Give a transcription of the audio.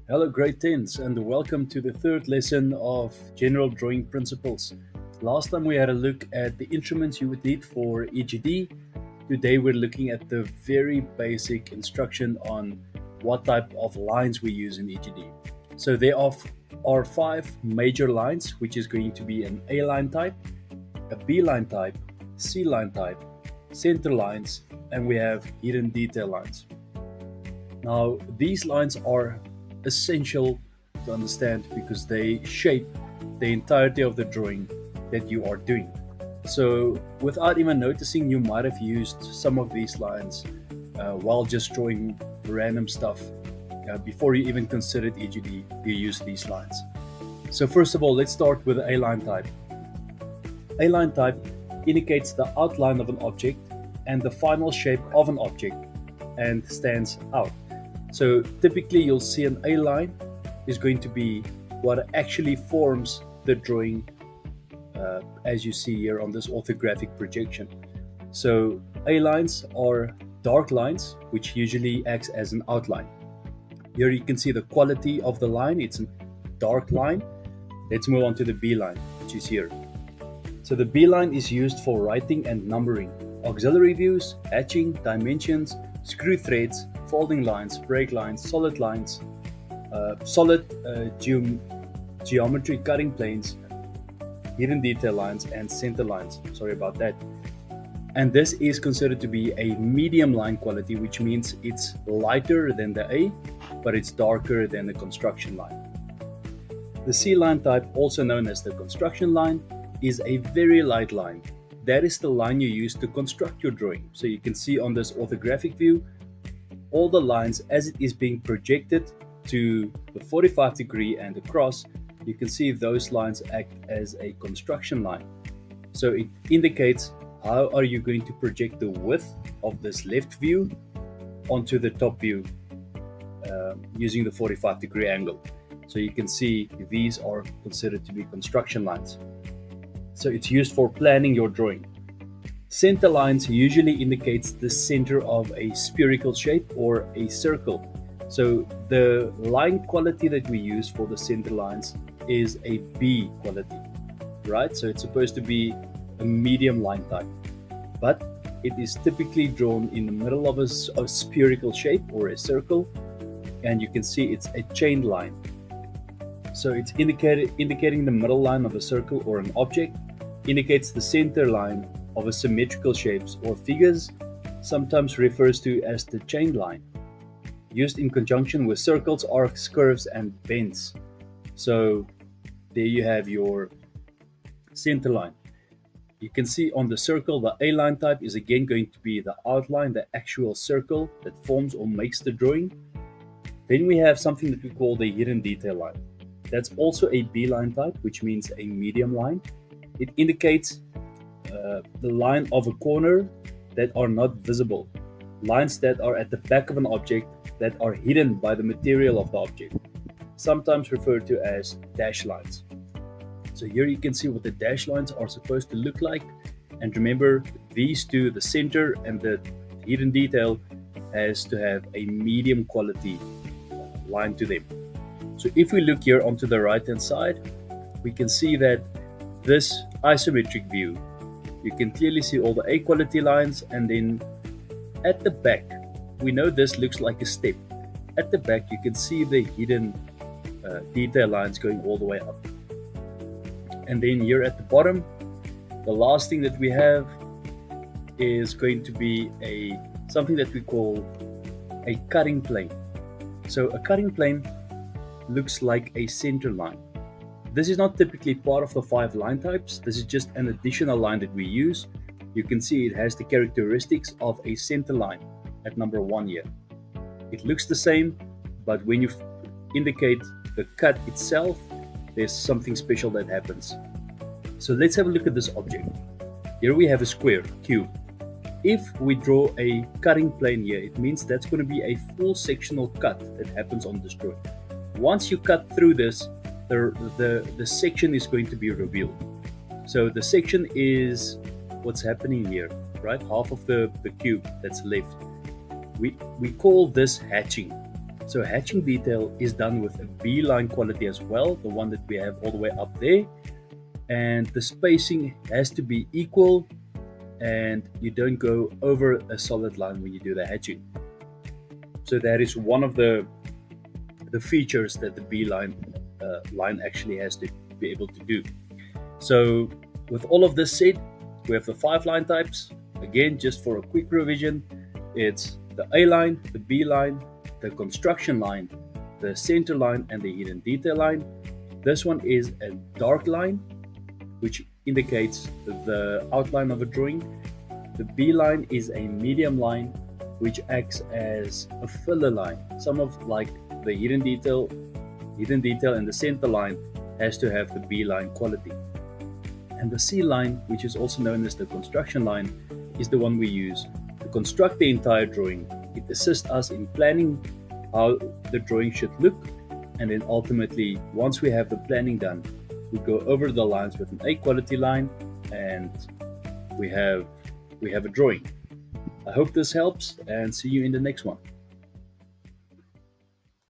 Hello, grade 10s, and welcome to the third lesson of General Drawing Principles. Last time we had a look at the instruments you would need for EGD. Today we're looking at the very basic instruction on what type of lines we use in EGD. So there are five major lines, which is going to be an A line type, a B line type, C line type, center lines, and we have hidden detail lines. Now, these lines are essential to understand because they shape the entirety of the drawing that you are doing. So, without even noticing, you might have used some of these lines while just drawing random stuff. Before you even considered EGD, you use these lines. So, first of all, let's start with the A line type. A line type indicates the outline of an object and the final shape of an object and stands out. So typically you'll see an A line is going to be what actually forms the drawing as you see here on this orthographic projection. So A lines are dark lines which usually acts as an outline. Here you can see the quality of the line, it's a dark line. Let's move on to the B line, which is here. So the B line is used for writing and numbering, auxiliary views, hatching, dimensions, screw threads, folding lines, break lines, solid geometry cutting planes, hidden detail lines, and center lines. Sorry about that. And this is considered to be a medium line quality, which means it's lighter than the A, but it's darker than the construction line. The C line type, also known as the construction line, is a very light line. That is the line you use to construct your drawing. So you can see on this orthographic view, all the lines as it is being projected to the 45-degree and across, you can see those lines act as a construction line. So it indicates how are you going to project the width of this left view onto the top view using the 45-degree angle. So you can see these are considered to be construction lines. So it's used for planning your drawing. Center lines usually indicates the center of a spherical shape or a circle. So the line quality that we use for the center lines is a B quality, right? So it's supposed to be a medium line type, but it is typically drawn in the middle of a spherical shape or a circle, and you can see it's a chain line. So it's indicating the middle line of a circle or an object, indicates the center line of a symmetrical shapes or figures, sometimes refers to as the chain line, used in conjunction with circles, arcs, curves, and bends. So there you have your center line. You can see on the circle, the A line type is again going to be the outline, the actual circle that forms or makes the drawing. Then we have something that we call the hidden detail line. That's also a B line type, which means a medium line. It indicates the line of a corner that are not visible, lines that are at the back of an object that are hidden by the material of the object, sometimes referred to as dash lines. So here you can see what the dash lines are supposed to look like, and remember these two, the center and the hidden detail, has to have a medium quality line to them. So if we look here onto the right hand side, we can see that this isometric view, you can clearly see all the A quality lines, and then at the back, we know this looks like a step. At the back, you can see the hidden detail lines going all the way up. And then here at the bottom, the last thing that we have is going to be something that we call a cutting plane. So a cutting plane looks like a center line. This is not typically part of the 5 line types. This is just an additional line that we use. You can see it has the characteristics of a center line at number 1 here. It looks the same, but when you indicate the cut itself, there's something special that happens. So let's have a look at this object. Here we have a square, cube. If we draw a cutting plane here, it means that's going to be a full sectional cut that happens on this drawing. Once you cut through this, the section is going to be revealed. So the section is what's happening here, right? Half of the cube that's left. We call this hatching. So hatching detail is done with a B line quality as well, the one that we have all the way up there. And the spacing has to be equal, and you don't go over a solid line when you do the hatching. So that is one of the features that the B line actually has to be able to do. So with all of this said, we have the 5 line types. Again, just for a quick revision, it's the A line, the B line, the construction line, the center line, and the hidden detail line. This one is a dark line, which indicates the outline of a drawing. The B line is a medium line, which acts as a filler line. Some of like the hidden detail and the center line has to have the B line quality. And the C line, which is also known as the construction line, is the one we use to construct the entire drawing. It assists us in planning how the drawing should look, and then ultimately, once we have the planning done, we go over the lines with an A quality line, and we have a drawing. I hope this helps, and see you in the next one.